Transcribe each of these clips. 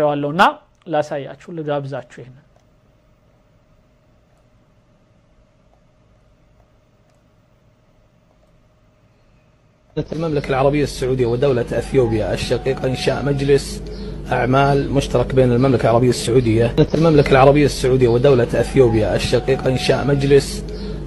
ያለውና ላሳያችሁ ልጋብዛችሁ ይሄን المملكة العربية السعودية ودولة أثيوبيا الشقيقة إنشاء مجلس أعمال مشترك بين المملكة العربية السعودية المملكة العربية السعودية ودولة أثيوبيا الشقيقة إنشاء مجلس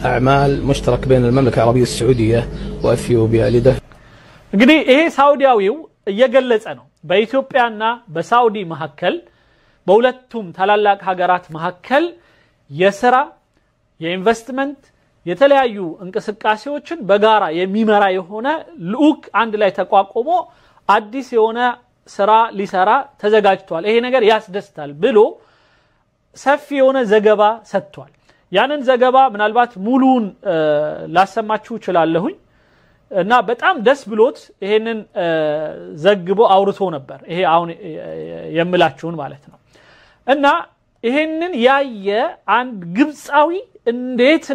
أعمال مشترك بين المملكة العربية السعودية وأثيوبيا لدفع እንግዲህ ይሄ ሳውዲያዊው እየገለጸ ነው በኢትዮጵያና በሳውዲ መሐከል በሁለቱም ታላላቅ ሀገራት መሐከል የሥራ የኢንቨስትመንት የተለያዩ እንቅስቃሴዎችን በጋራ የሚመራ የሆነ ልኡክ አንድ ላይ ተቋቁሞ አዲስ የሆነ ሥራ ሊሰራ ተዘጋጅቷል ይሄ ነገር ያስደስታል ብሎ ሰፊ የሆነ ዘገባ ሰጥቷል ያንን ዘገባ ምናልባት ሙሉን ላሰማችሁ ይችላልሁኝ እና በጣም ደስ ብሎት ይሄንን ዘግቦ አውርቶ ነበር ይሄ አሁን የምላችሁን ማለት ነው እና ይሄንን ያየ አንድ ግብጻዊ እንዴት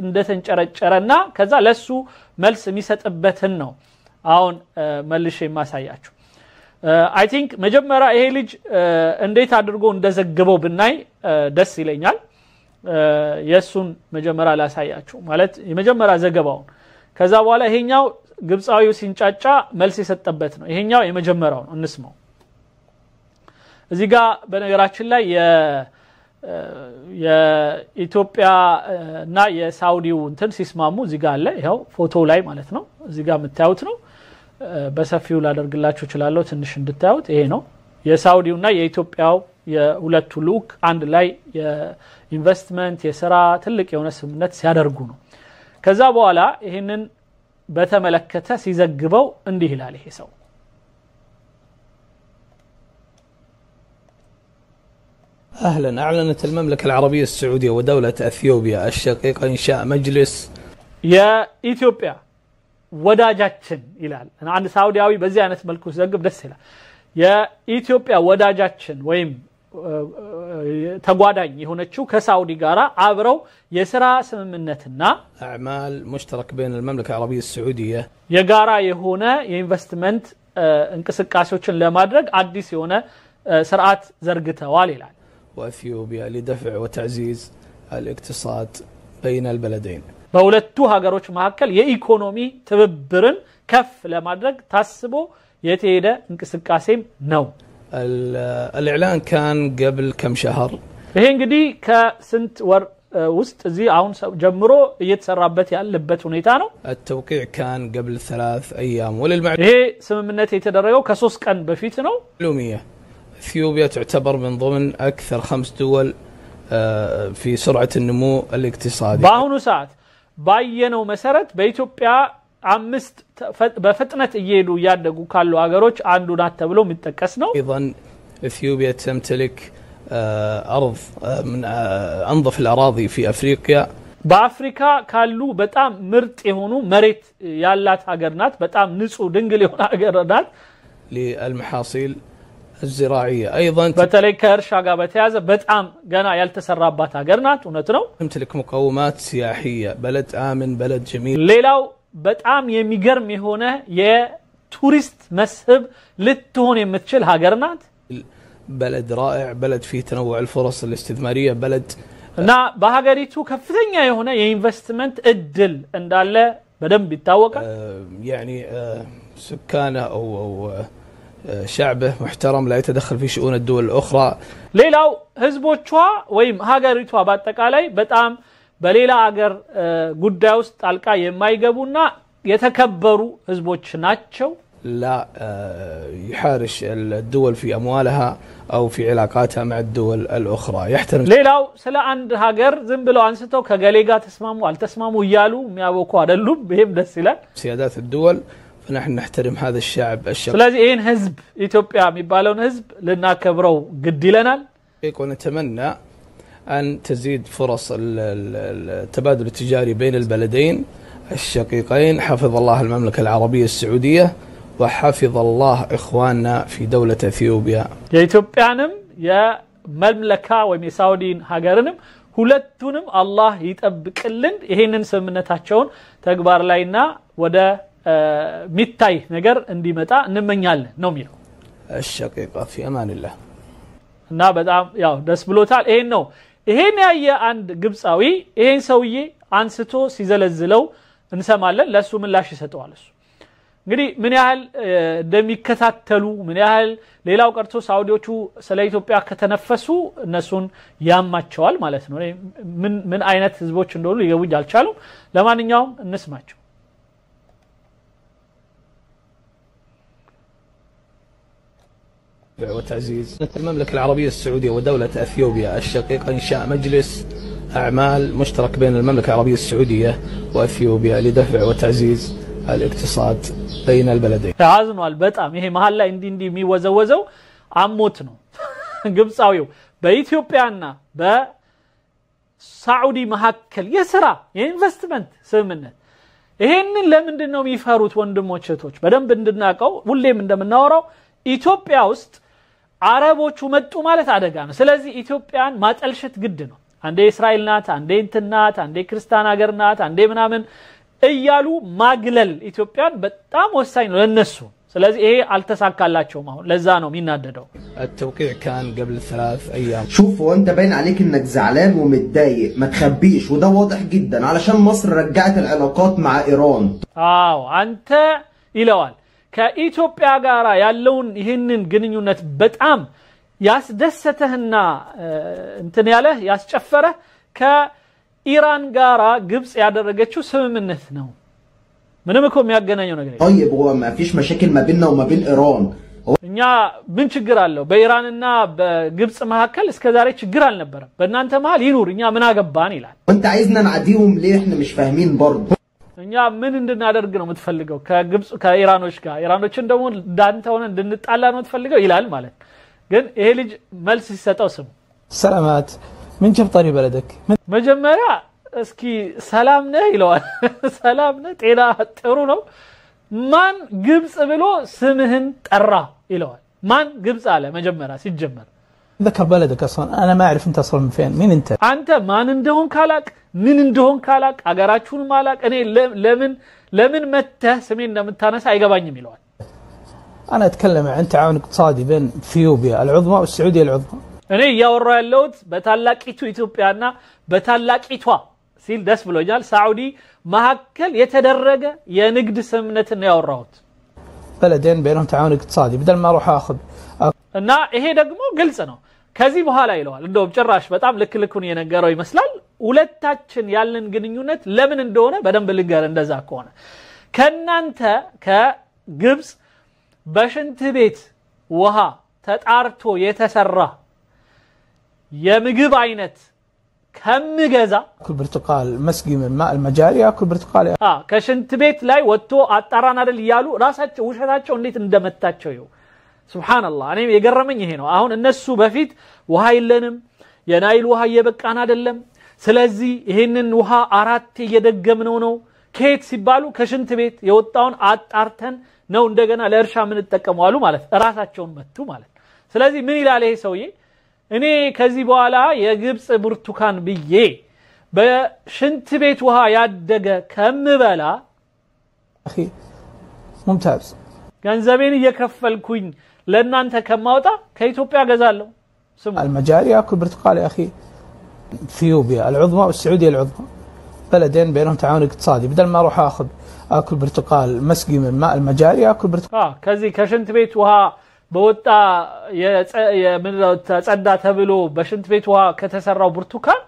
እንደተንጨረጨረና ከዛ ለሱ መልስ የሚሰጥበትን ነው አሁን መልሼ ማሳያችሁ አይ ቲንክ መጀመሪያ ይሄ ልጅ እንዴት አድርጎ እንደዘገበው ብናይ ደስ ይለኛል የሱን መጀመሪያ ላሳያችሁ ማለት የመጀመሪያ ዘገባው ከዛ በኋላ ይሄኛው ግብጻዊው ሲንጫጫ መልስ የሰጠበት ነው ይሄኛው የመጀመሪያው ነው እንስማው እዚህ ጋር በነገራችን ላይ የኢትዮጵያ እና የሳውዲው እንትን ሲስማሙ እዚህ ጋር አለ ይሄው ፎቶ ላይ ማለት ነው እዚህ ጋር የምታዩት ነው በሰፊው ላደርግላችሁ ይችላል ትንሽ እንድታዩት ይሄ ነው የሳውዲውና የኢትዮጵያው የሁለቱ ልኡክ አንድ ላይ የኢንቨስትመንት የሥራ ትልቅ የሆነ ስምምነት ሲያደርጉ ነው ከዛ በኋላ ይሄንን በተመለከተ ሲዘግበው እንዲህ ይላል ይሄ ሰው أهلا أعلنت المملكة العربية السعودية ودولة أثيوبيا الشقيقة إنشاء مجلس يا إثيوبيا وداجاتشن ይላል እና አንድ ሳውዲያዊ በዚህ አይነት መልኩ ሲዘግብ ደስ ይላል የኢትዮጵያ ወዳጃችን ወይም ተጓዳኝ የሆነችው ከሳውዲ ጋራ አብረው የሥራ ስምምነትና أعمال مشترك بين المملكة العربية السعودية የጋራ የሆነ የኢንቨስትመንት እንቅስቃሴዎችን ለማድረግ አዲስ የሆነ ስርዓት ዘርግተዋል ይላል وأثيوبيا لدفع وتعزيز الاقتصاد بين البلدين በሁለቱ ሀገሮች መካከል የኢኮኖሚ ትብብርን ከፍ ለማድረግ ታስቦ የተሄደ እንቅስቃሴም ነው الإعلان كان قبل كم شهر ይሄ እንግዲህ ከስንት ወር ውስጥ እዚህ አሁን ጀምሮ እየተሰራበት ያለበት ሁኔታ ነው التوقيع كان قبل 3 أيام ይሄ ስምምነት የተደረገው ከ3 ቀን በፊት ነው معلومية أثيوبيا تعتبر من ضمن أكثر 5 دول في سرعة النمو الاقتصادي በአሁኑ ሰዓት ባየነው መሰረት በኢትዮጵያ 5 በፍጥነት እየሄዱ ያደጉ ካሉ ሀገሮች አንዱ ናት ተብሎ የሚጠቀስ ነው ايضا اثيوبيا تمتلك ارض من انظف الاراضي في افريقيا በአፍሪካ ካሉ በጣም ምርጥ የሆኑ መሬት ያላት ሀገር ናት በጣም ንጹህ ድንግል የሆነ ሀገር ናት للمحاصيل الزراعيه ايضا በተለይ ከእርሻ ጋር በተያያዘ በጣም ገና ያልተሰራባት ሀገር ናት እውነት ነው تمتلك مقومات سياحيه بلد امن بلد جميل ሌላው በጣም የሚገርም የሆነ የቱሪስት መስህብ ልትሆን የምትችል ሀገር ናት بلد رائع بلد فيه تنوع الفرص الاستثماريه بلد እና በሀገሪቱ ከፍተኛ የሆነ የኢንቨስትመንት እድል እንዳለ በደንብ ይታወቃል يعني سكانه او شعبه محترم لا يتدخل في شؤون الدول الاخرى ሌላው ህዝቦቿ ወይም ሀገሪቷ በአጠቃላይ በጣም በሌላ ሀገር ጉዳይ ውስጥ ጣልቃ የማይገቡና የተከበሩ ህዝቦች ናቸው لا يحارش الدول في اموالها او في علاقاتها مع الدول الاخرى يحترم ሌላው ስለ አንድ ሀገር ዝም ብለው አንስተው ከገሌ ጋር ተስማሙ አልተስማሙ ይያሉ የሚያወቁ አይደሉም ይሄም ደስ ይላል سيادات الدول فنحن نحترم هذا الشعب ስለዚህ ይሄን ህዝብ ኢትዮጵያ የሚባለውን ህዝብ ልናከብረው ግድ ይለናል ونتمنى أن تزيد فرص التبادل التجاري بين البلدين الشقيقين حفظ الله المملكة العربية السعودية وحفظ الله إخواننا في دولة أثيوبيا የኢትዮጵያንም የመምለካ ወይም የሳውዲን ሀገርንም ሁለቱንም አላህ ይጠብቅልን ይሄንን ስምምነታቸውን ተግባር ላይና ወደ ሚታይ ነገር እንዲመጣ እንመኛለን ነው የሚለው الشقيقة في أمان الله እና በጣም ያው ደስ ብሎታል ይሄን ነው ይሄን ያየ አንድ ግብጻዊ ይሄን ሰውዬ አንስቶ ሲዘለዝለው እንሰማለን ለሱ ምላሽ ይሰጠዋል እሱ እንግዲህ ምን ያህል እንደሚከታተሉ ምን ያህል ሌላው ቀርቶ ሳውዲዎቹ ስለ ኢትዮጵያ ከተነፈሱ እነሱን ያማቸዋል ማለት ነው ምን አይነት ህዝቦች እንደሆኑ ይገቡኝ አልቻሉ ለማንኛውም እንስማቸው وتعزيز المملكة العربية السعودية ودولة أثيوبيا الشقيقة إنشاء مجلس أعمال مشترك بين المملكة العربية السعودية وأثيوبيا لدفع وتعزيز الاقتصاد بين البلدين. تعازنوا البتأم هي محل إندي مي وزوزو عموتنا قبصاويو بإثيوبيانا بسعودي محكل يسرى investment سمنت ይሄንን ለምንድን ነው የሚፈሩት ወንድሞቼቶች በደንብ እንድናቀው ሁሌም እንደምናወራው ኢትዮጵያ ውስጥ አረቦቹ መጡ ማለት አደጋ ነው ስለዚህ ኢትዮጵያን ማጠልሸት ግድ ነው አንዴ እስራኤል ናት አንዴ እንትናት አንዴ ክርስቲያን ሀገር ናት አንዴ ምናምን እያሉ ማግለል ኢትዮጵያን በጣም ወሳኝ ነው ለነሱ ስለዚህ ይሄ አልተሳካላቸውም አሁን ለዛ ነው የሚናደደው التوقيع كان قبل 3 ايام شوفوا انت باين عليك انك زعلان ومتضايق ما تخبيش وده واضح جدا علشان مصر رجعت العلاقات مع ايران አንተ ይለዋል ከኢትዮጵያ ጋር ያለውን ይሄንን ግንኙነት በጣም ያስደሰተህና እንትን ያለ ያስጨፈረ ከኢራን ጋር ግብጽ ያደረገችው ስምምነት ነው ምንም እኮ የሚያገናኘው ነገር የለም طيب هو ما فيش مشاكل ما بيننا وما بين ايران እኛ ምን ችግር አለው በኢራንና በግብጽ መካከል እስከዛሬ ችግር አልነበረም በእናንተ መሃል ይኑር እኛ ምን አገባን ይላል وانت عايزنا نعديهم ليه احنا مش فاهمين برضه እኛ ምን እንድናደርግ ነው የምትፈልገው ከግብጽ ከኢራኖች ጋር ኢራኖችን ደግሞ ዳንተ ሆነ እንድንጣላ ነው የምትፈልገው ይላል ማለት ግን ይሄ ልጅ መልስ ሲሰጠው ስሙ سلامات من جاب طريق بلدك መጀመሪያ እስኪ ሰላም ነህ ይለዋል ሰላም ነህ ጤና ጥሩ ነው ማን ግብጽ ብሎ ስምህን ጠራ ይለዋል ማን ግብጽ አለ መጀመሪያ ሲጀመር ذكر بلدك اصلا انا ما اعرف انت اصلا من فين مين انت አንተ ማን እንደሆን ካላቅ ምን እንደሆን ካላቅ አገራችሁን ማላቅ እኔ ለምን መተህ ስሜን እንደምታነሳ አይገባኝም ይለዋል انا اتكلم عن تعاون اقتصادي بين اثيوبيا العظمى والسعوديه العظمى እኔ ያወራው ያለሁት በታላቂቱ ኢትዮጵያና በታላቂቷ ሲል ደስ ብሎኛል ሳዑዲ መሐከል የተደረገ የንግድ ስምምነት ነው ያወራሁት بلدين بينهم تعاون اقتصادي بدل ما اروح اخذ እና ይሄ ደግሞ ግልጽ ነው ከዚህ በኋላ ይለዋል እንደውም ጭራሽ በጣም ልክልኩን የነገረው ይመስላል ሁለታችን ያለን ግንኙነት ለምን እንደሆነ በደንብ ልንገር እንደዛ ከሆነ ከናንተ ከግብጽ በሽንት ቤት ውሃ ተጣርቶ የተሰራ የምግብ አይነት ከምገዛ اكل برتقال مسقي من الماء المجاري اكل برتقال ከሽንት ቤት ላይ ወጥቶ አጣራን አይደል ይያሉ ራሳቸው ውሸታቸው እንዴት እንደመታቸው ይው ሱብሃንአላህ እኔ የገረመኝ ይሄ ነው አሁን እነሱ በፊት ውሃ ይለንም የናይል ውሃ እየበቃን አይደለም ስለዚህ ይሄንን ውሃ አራት እየደገምነው ነው ከየት ሲባሉ ከሽንት ቤት የወጣውን አጣርተን ነው እንደገና ለእርሻ ምን ተጠቀመዋሉ ማለት ራሳቸውን መቱ ማለት ስለዚህ ምን ይላል ይሄ ሰውዬ እኔ ከዚህ በኋላ የግብጽ ብርቱካን ብዬ በሽንት ቤት ውሃ ያደገ ከምበላ اخي ممتاز ገንዘቤን እየከፈልኩኝ ለእናንተ ከማውጣ ከኢትዮጵያ ገዛለሁ ስሙ المجاري اكل برتقال يا اخي اثيوبيا العظمى والسعوديه العظمى بلدين بينهم تعاون اقتصادي بدل ما اروح اكل برتقال مسقي من الماء المجاري اكل برتقال ከዚህ ከሽንት ቤት ውሃ በወጣ የምንለው ተጸዳ ተብሎ በሽንት ቤት ውሃ ከተሰራው ብርቱካን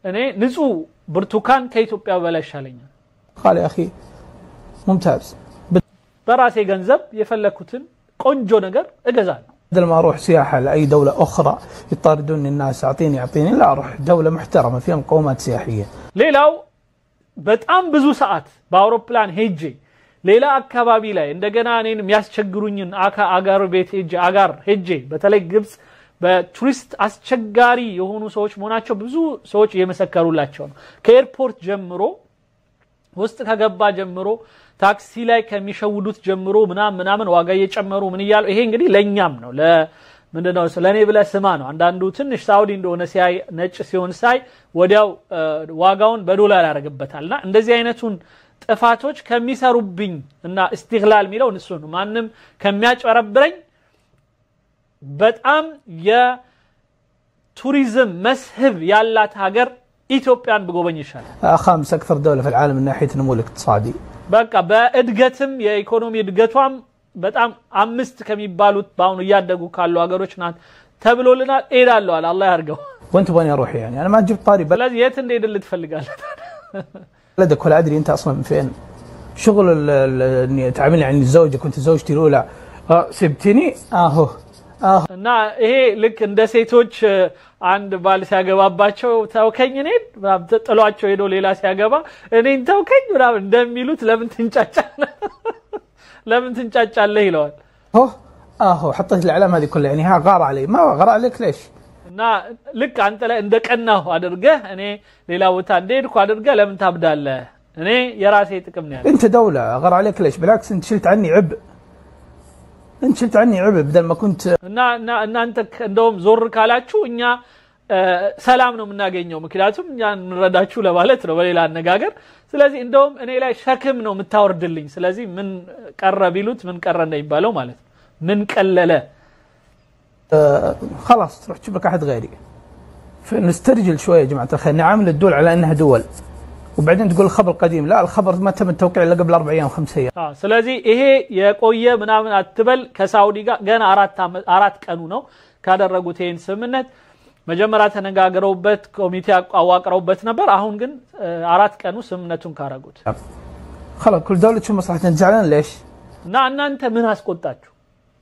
እኔ ንጹህ ብርቱካን ከኢትዮጵያ በላይ ይሻለኛል قال يا اخي ممتاز በራሴ ገንዘብ የፈለኩትን ቆንጆ ነገር እገዛለሁ بدل ما اروح سياحه لاي دوله اخرى يطاردوني الناس اعطيني لا اروح دوله محترمه فيها مقومات سياحيه ሌላው በጣም ብዙ ሰዓት በአውሮፕላን ሄጄ ሌላ አካባቢ ላይ እንደገና እኔን የሚያስቸግሩኝን አጋር ቤት ሄጄ በተለይ ግብጽ በቱሪስት አስቸጋሪ የሆኑ ሰዎች መሆናቸው ብዙ ሰዎች እየመሰከሩላቸው ነው ከኤርፖርት ጀምሮ ውስጥ ከገባ ጀምሮ ታክሲ ላይ ከሚሸውዱት ጀምሮ ምናምን ዋጋ እየጨመሩ ምን ይያሉ ይሄ እንግዲህ ለኛም ነው ለምንድነው ስለኔ ብለ ስማ ነው አንዳንዱ ትንሽ ሳውዲ እንደሆነ ሲያይ ነጭ ሲሆን ሳይ ወዲያው ዋጋውን በዶላር ያደርግበታልና እንደዚህ አይነቱን ጥፋቶች ከሚሰሩብኝ እና استغلال ሚለው እሱ ነው ማንንም ከሚያጨረብረኝ በጣም የቱሪዝም መስህብ ያላት ሀገር ኢትዮጵያን ብጎበኝ ይሻላል خامس اكثر دوله في العالم من ناحيه النمو الاقتصادي በቃ በእድገትም የኢኮኖሚ እድገቷም በጣም አምስት ከሚባሉት ባሁን ያደጉ ካሉ ሀገሮች ናት ተብሎልናል እሄዳለሁ አለ አላህ ያርገው وانت بني اروح يعني انا ما جبت طاري ስለዚህ የት እንደሄድል ትፈልጋለህ بلدك ولا ادري انت اصلا من فين شغل اني تعاملني عن الزوجه كنت زوجتي الاولى سبتني اهو እና ይሄ ልክ እንደ ሴቶች አንድ ባል ሲያገባባቸው ተውከኝ እኔን ጥሏቸው ሄዶ ሌላ ሲያገባ እኔን ተውከኝ ምናምን እንደሚሉት ለምን ትንጫጫለህ ይለዋል اهو حطيت الاعلام هذه كلها يعني ها غار علي ما غار عليك ليش እና ልክ አንተ ላይ እንደቀናው አድርገህ እኔ ሌላ ቦታ እንደሄድኩ አድርገህ ለምን ታብዳለህ እኔ የራሴ ጥቅም ነው ያለው انت دوله غار عليك ليش بالعكس انت شلت عني عبء بدل ما كنت እና አንተ እንደውም ዞር ካላችሁ እኛ ሰላም ነው የምናገኘው ምክንያቱም እኛ እንረዳችሁ ለማለት ነው በሌላ አነጋገር ስለዚህ እንደውም እኔ ላይ ሸክም ነው የምታወርድልኝ ስለዚህ ምን ቀረ ቢሉት ምን ቀረ እንደሚባለው ማለት ነው ምን ቀለለ خلاص تروح تجيب لك احد غيري فنسترجل شويه يا جماعه الخير نعامل الدول على انها دول وبعدين تقول الخبر قديم لا الخبر ما تم التوقيع الا قبل 4 ايام 5 ايام ስለዚህ ይሄ የቆየ ምናምን አትበል ከሳውዲ ጋር ገና 4 ቀኑ ነው ካደረጉት ይሄን ስምምነት መጀመሪያ ተነጋግረውበት ኮሚቴ አዋቅረውበት ነበር አሁን ግን 4 ቀኑ ስምምነቱን ካረጉት خلاص كل دوله تشوف مصلحتها زعلان ليش እና እናንተ ምን አስቆጣችሁ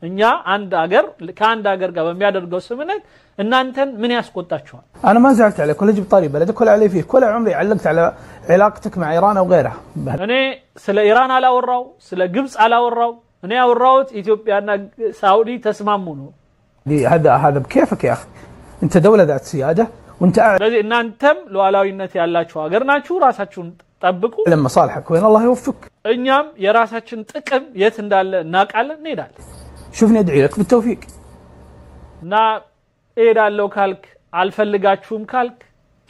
እኛ አንድ ሀገር ከአንድ ሀገር ጋር በሚያደርገው ስምምነት እናንተን ምን ያስቆጣችኋል انا ما زعلت عليك ولا جبت طاري بلدك ولا علي فيك ولا عمري علقت على علاقتك مع ايران او غيرها እኔ ስለ ኢራን አላወራው ስለ ግብጽ አላወራው እኔ ያወራውት ኢትዮጵያና ሳውዲ ተስማሙ ነው هذا بكيفك يا اخي انت دوله ذات سياده وانت ስለዚህ እናንተም ሉዓላዊነት ያላችሁ ሀገር ናችሁ ራሳችሁን ጠብቁ لما صالحك وين الله يوفقك እኛም የራሳችን ጥቅም የት እንዳለ እናቃለን እንሄዳለን شوفني ادعي لك بالتوفيق እና እሄዳለሁ ካልክ አልፈልጋችሁም ካልክ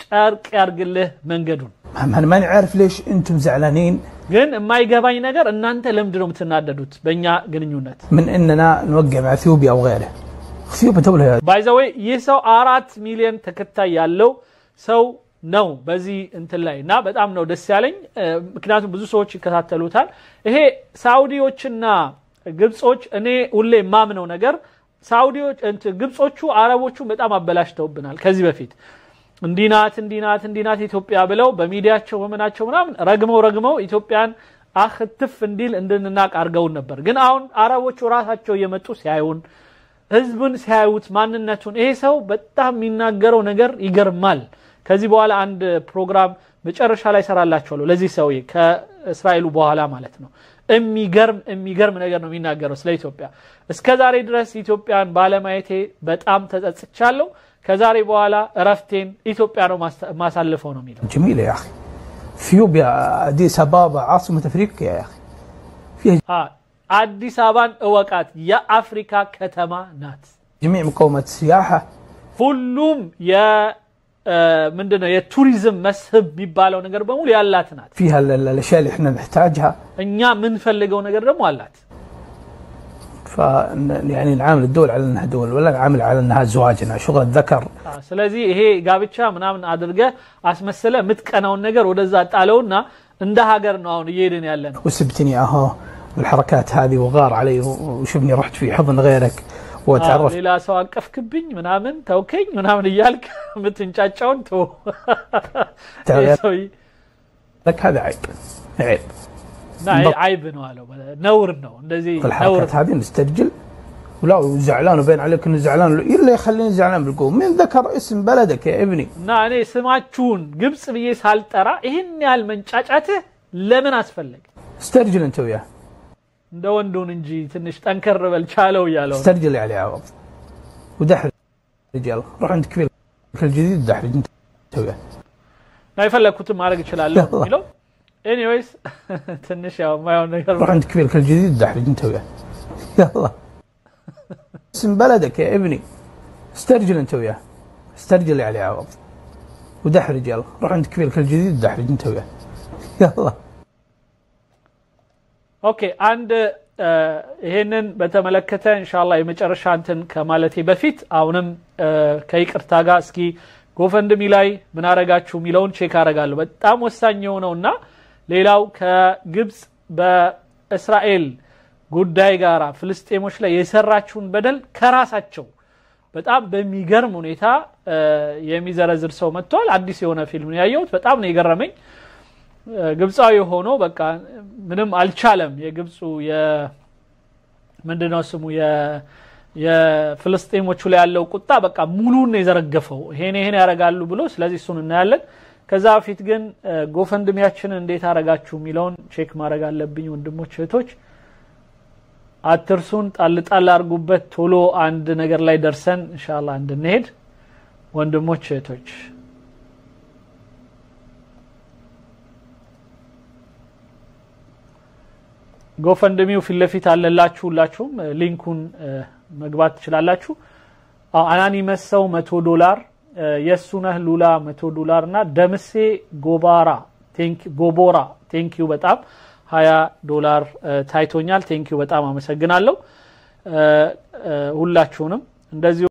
ጨርቅ ያርግልህ መንገዱን انا ما عارف ليش انتم زعلانين ግን የማይገባኝ ነገር እናንተ ለምንድን ነው የምትናደዱት በእኛ ግንኙነት من اننا نوقع مع اثيوبيا او غيره اثيوبيا دوله باي ذا واي ይህ ሰው 4 ሚሊዮን ተከታይ ያለው ሰው ነው በዚህ እንትን ላይና በጣም ነው ደስ ያለኝ ምክንያቱም ብዙ ሰዎች ይከታተሉታል ይሄ ሳውዲዎችና ግብጾች እኔ ሁሌ ማምነው ነገር ሳውዲዎች ግብጾቹ አረቦቹ በጣም አበላሽተውብናል ከዚህ በፊት እንዲናት ኢትዮጵያ ብለው በሚዲያቸው ወመናቸው ምናምን ረግመው ኢትዮጵያን አختፍ እንዲል እንድንናቅ አርገውን ነበር ግን አሁን አረቦቹ ራሳቸው የመጡ ሲያዩን ህዝቡን ሲያዩት ማንነቱን ይሄ ሰው በጣም የሚናገረው ነገር ይገርማል ከዚህ በኋላ አንድ ፕሮግራም መጨረሻ ላይ ሰራላችኋለሁ ለዚህ ሰው ከእስራኤሉ በኋላ ማለት ነው የሚገርም ነገር ነው የሚናገረው ስለ ኢትዮጵያ እስከዛሬ ድረስ ኢትዮጵያን ባለማየቴ በጣም ተጸጽቻለሁ ከዛሬ በኋላ እረፍቴን ኢትዮጵያ ነው ማሳልፈው ነው የሚለው جميل يا اخي اثيوبيا اديس ابابا عاصمه افريقيا يا اخي فيها አዲስ አበባን እወቃት የአፍሪካ ከተማ ናት جميع مقومات السياحه ሁሉም ምንድነው የቱሪዝም መስህብ የሚባለው ነገር በሙሉ ያላት ናት فيها الاشياء اللي احنا نحتاجها እኛ ምን ፈልገው ነገር ደግሞ አላት يعني نعامل الدول على انها دول ولا نعامل على انها زواجنا شغل الذكر ስለዚህ ይሄ ጋብቻ ምናምን አድርገ አስመስለ ምትቀናውን ነገር ወደዛ ጣለውና እንደ ሀገር ነው አሁን እየሄድን ያለን وسبتني اهو والحركات هذه وغار علي وشوفني رحت في حضن غيرك وتعرف ሌላ ሰው አቀፍክብኝ ምናምን ተውከኝ ምናምን ይያልክ ምትንጫጫውን ተው لك هذا عيب عيب ነው አለው ነውር ነው እንደዚህ ነውር هذه نسترجل ولا زعلان وبين عليك انه زعلان الا يخليني زعلان بالقوم من ذكر اسم بلدك يا ابني እና እኔ ስማችሁን ግብጽ ብዬ ሳልጠራ ይሄን ያህል መንጫጫትህ ለምን አስፈለገ استرجل انت وياه እንደ ወንዱን እንጂ ትንሽ ጠንከር በል ቻለው ያለው استرجل على عوض ودحر رجال روح عند كبير الجديد دحرج انت وياه لا يفلكوت ማድረግ ይችላል ይለው anyways ትንሽ ያው ማየው ነገር روح عند كبير الجديد دحرج انت وياه يلا اسم بلدك يا ابني استرجل انت وياه استرجل على عوض ودحر رجال روح عند كبير الجديد دحرج انت وياه يلا ኦኬ አንድ ይሄንን በተመለከተ ኢንሻአላህ የመጨረሻ እንትን ከማለቴ በፊት አሁንም ከይቅርታ ጋር እስኪ ጎፈንድሚ ላይ ምን አረጋችሁ ሚለውን ቼክ አረጋለሁ በጣም ወሳኝ ነውና ሌላው ከግብጽ በእስራኤል ጉዳይ ጋራ ፍልስጤሞች ላይ የሰራችሁን በደል ከራሳቸው በጣም በሚገርም ሁኔታ የሚዘረዝር ሰው መጥቷል አዲስ የሆነ ፊልም ያየሁት በጣም ነው የገረመኝ ግብጻዊ ሆኖ በቃ ምንም አልቻለም የግብጹ ምንድነው ስሙ የፍልስጤሞቹ ላይ ያለው ቁጣ በቃ ሙሉን ነው የዘረገፈው ይሄን ያረጋሉ ብሎ ስለዚህ እሱን እናያለን ከዛ በፊት ግን ጎፈንድሚያችን እንዴት አረጋችሁ ሚለውን ቼክ ማድረግ አለብኝ ወንድሞች እህቶች አትርሱን ጣልጣል አርጉበት ቶሎ አንድ ነገር ላይ ደርሰን ኢንሻአላህ እንድንሄድ ወንድሞች እህቶች ጎፈንድሚው ፊትለፊት አለላችሁላችሁም ሊንኩን መግባት ትችላላችሁ አናኒመስ ሰው $100 የሱነህ ሉላ $100 እና ደምሴ ጎቦራ ቴንኪዩ በጣም $20 ታይቶኛል ቴንኪዩ በጣም አመሰግናለሁ ሁላችሁንም እንደዚህ